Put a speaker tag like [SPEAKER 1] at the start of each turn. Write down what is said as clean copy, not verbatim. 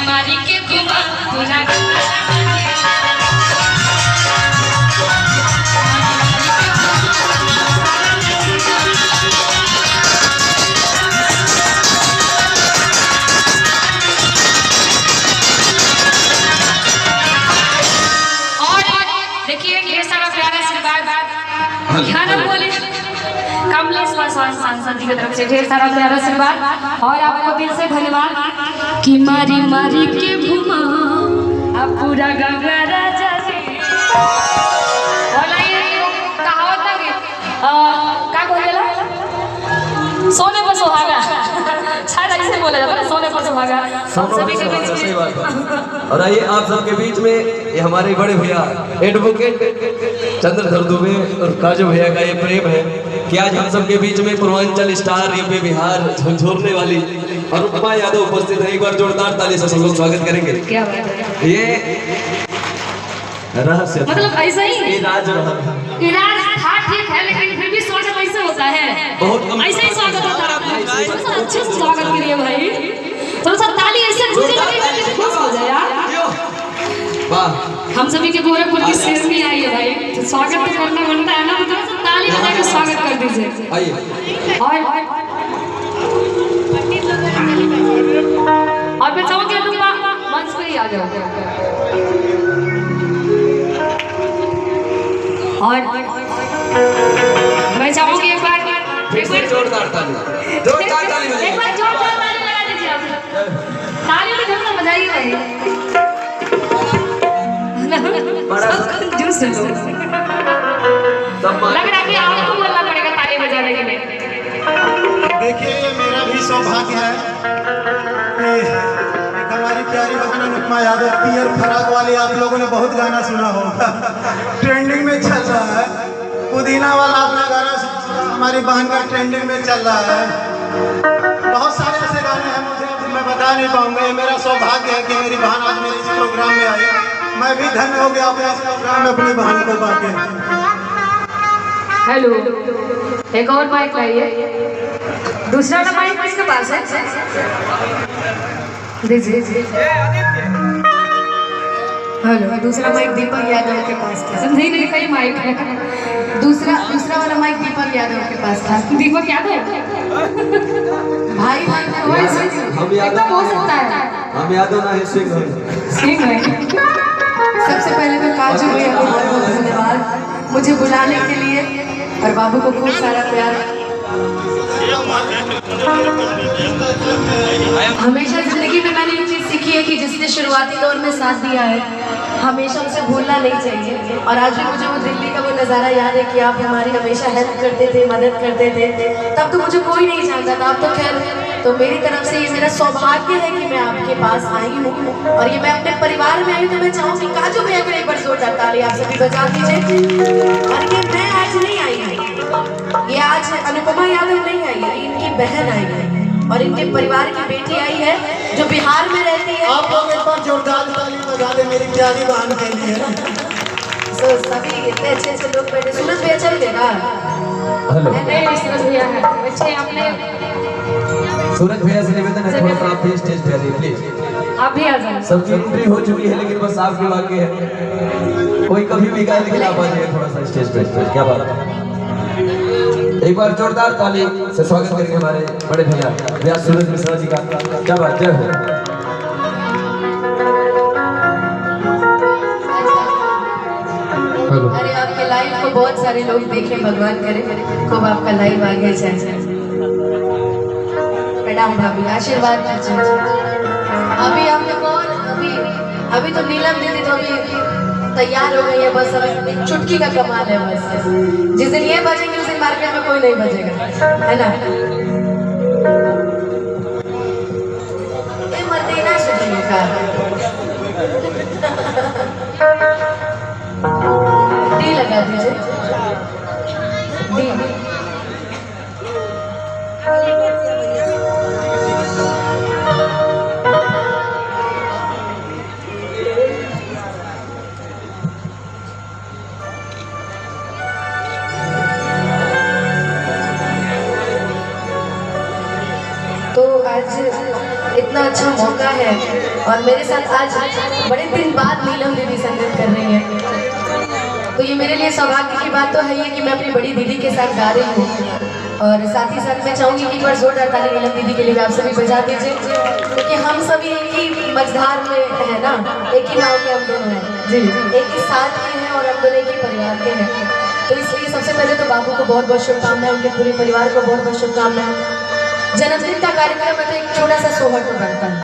[SPEAKER 1] मारी के घुमा पूरा सांसद जी की तरफ से ढेर सारा प्यारा आशीर्वाद और आपको दिल से धन्यवाद कि मारी मारी के घुमा अब पूरा गंगा राजा जी कहावत ना क्या बोलेला सोने पर सुहागा शायद ऐसे बोला जाता है सोने पर सुहागा हम सभी के बीच में।
[SPEAKER 2] और आइए आप सबके बीच में ये हमारे बड़े भैया एडवोकेट चंद्रधर दुबे और काजू भैया का ये प्रेम है कि आज हम सबके बीच में पूर्वांचल स्टार यूपी बिहार झंझोरने वाली अनुपमा यादव उपस्थित है। एक बार जोरदार ताली से सब लोग स्वागत करेंगे।
[SPEAKER 1] क्या बात है
[SPEAKER 2] ये रहस्य
[SPEAKER 1] मतलब ऐसा ही
[SPEAKER 2] ये राज
[SPEAKER 1] इराज था ठीक है लेकिन फिर भी सोच ऐसे होता है
[SPEAKER 2] बहुत
[SPEAKER 1] ऐसा ही स्वागत होता है थोड़ा अच्छे से स्वागत करिए भाई थोड़ा सा ताली ऐसे मुझे लगे कि खुश हो जाए यार
[SPEAKER 2] वाह
[SPEAKER 1] हम सभी के गोरखपुर की शेरनी आई है भाई तो स्वागत तो करना बनता है ना तो थोड़ा ताली बजा के स्वागत कर दीजिए।
[SPEAKER 2] आइए
[SPEAKER 1] और मैं चाहूंगी तुम मंच पे ही आ जाओ और मैं चाहूंगी एक बार
[SPEAKER 2] जोरदार ताली बजाइए।
[SPEAKER 1] एक बार जोरदार ताली लगा दीजिए आप ताली में थोड़ा बजाइए भाई कंजूस है लग रहा है कि आपको बोलना पड़ेगा ताली बजाने के लिए।
[SPEAKER 3] देखिए ये मेरा भी सौभाग्य है कि एक हमारी प्यारी बहन अनुपमा यादव पियर फराक वाली आप लोगों ने बहुत गाना सुना होगा ट्रेंडिंग में चल रहा है। पुदीना वाला अपना गाना हमारी बहन का ट्रेंडिंग में चल रहा है। बहुत सारे ऐसे गाने हैं मुझे मैं बता नहीं पाऊंगा। ये मेरा सौभाग्य है कि मेरी बहन आज मेरे इस प्रोग्राम में आई। मैं भी धन्य हो गया अपने इस प्रोग्राम में अपनी बहन को पाके।
[SPEAKER 1] हेलो एक और माइक लाइए दूसरा वाला माइक किसके पास है दीजिए। हेलो दूसरा माइक दीपक यादव के पास था। नहीं कई माइक है दूसरा वाला माइक दीपक यादव के पास था। दीपक यादव भाई
[SPEAKER 2] हम यादव
[SPEAKER 1] हो सकता है
[SPEAKER 2] हम यादव ना है सिंह
[SPEAKER 1] है।
[SPEAKER 4] सबसे पहले तो काजू भैया को बहुत बहुत धन्यवाद मुझे बुलाने के लिए और बाबू को खूब सारा प्यार। हमेशा जिंदगी में मैंने ये चीज़ सीखी है कि जिसने शुरुआती दौर में साथ दिया है हमेशा उसे भूलना नहीं चाहिए। और आज भी मुझे वो दिल्ली का वो नज़ारा याद है कि आप हमारी हमेशा हेल्प करते थे मदद करते थे। तब तो मुझे कोई नहीं जानता था। अब तो खैर तो मेरी तरफ से ये मेरा सौभाग्य है कि मैं आपके पास आई हूँ और ये मैं अपने परिवार में आई हूँ। तो मैं चाहूँगी काजू भैया को एक बार जोरदार ताली आप सभी बजा दीजिए। और ये मैं आज नहीं आई हूँ ये आज अनुपमा यादव नहीं आई है इनकी बहन आई है और इनके परिवार की बेटी आई है जो बिहार में रहती है।
[SPEAKER 3] आप लोग एक बार जोरदार ताली बजा दे मेरी प्यारी बहन के लिए।
[SPEAKER 4] सभी इतने अच्छे लोग बैठे। सूरज भैया चल गए ना
[SPEAKER 1] सूरज भैया है बच्चे आपने
[SPEAKER 2] सूरज भैया से निवेदन है थोड़ा सा आप भी स्टेज पे आ जाइए प्लीज।
[SPEAKER 1] आप भी आ जाए
[SPEAKER 2] सबकी एंट्री हो चुकी है लेकिन बस आपके बाकी है। कोई कभी भी गाय लेकिन आप आ जाइए थोड़ा सा स्टेज पे। क्या बात है एक बार जोरदार ताली से स्वागत करेंगे हमारे बड़े भैया व्यास सूरज मिश्रा जी का। क्या बात जय हो।
[SPEAKER 4] अरे आपके लाइव को बहुत सारे लोग देखें भगवान करे खूब आपका लाइव आगे जाए। प्रणाम भाभी आशीर्वाद दीजिए। अभी हम लोग और अभी तो नीलम दीदी तो अभी तैयार हो गई है बस अब चुटकी का कमाल है बस। जिस दिन ये बजेंगे उस दिन मार्केट में कोई नहीं बजेगा है ना। ये मर्देना सुनिए का डी लगा दीजिए डी। तो आज इतना अच्छा मौका है और मेरे साथ आज बड़े दिन बाद नीलम दीदी संगत कर रही है। तो ये मेरे लिए सौभाग्य की बात तो है ही कि मैं अपनी बड़ी दीदी के साथ गा रही हूँ। और साथ ही साथ मैं चाहूँगी कि एक बार जोरदार ताली नीलम दीदी के लिए भी आप सभी बजा दीजिए, क्योंकि हम सभी एक ही मझधार में है ना, एक ही नाव के हम दोनों हैं जी, एक ही साथ के हैं और हम दोनों एक ही परिवार के हैं। तो इसलिए सबसे पहले तो बाबू को बहुत बहुत शुभकामनाएं, उनके पूरे परिवार को बहुत बहुत शुभकामनाएं। जन्मदिन का कार्यक्रम है तो एक छोटा सा सोहर तो बनता है।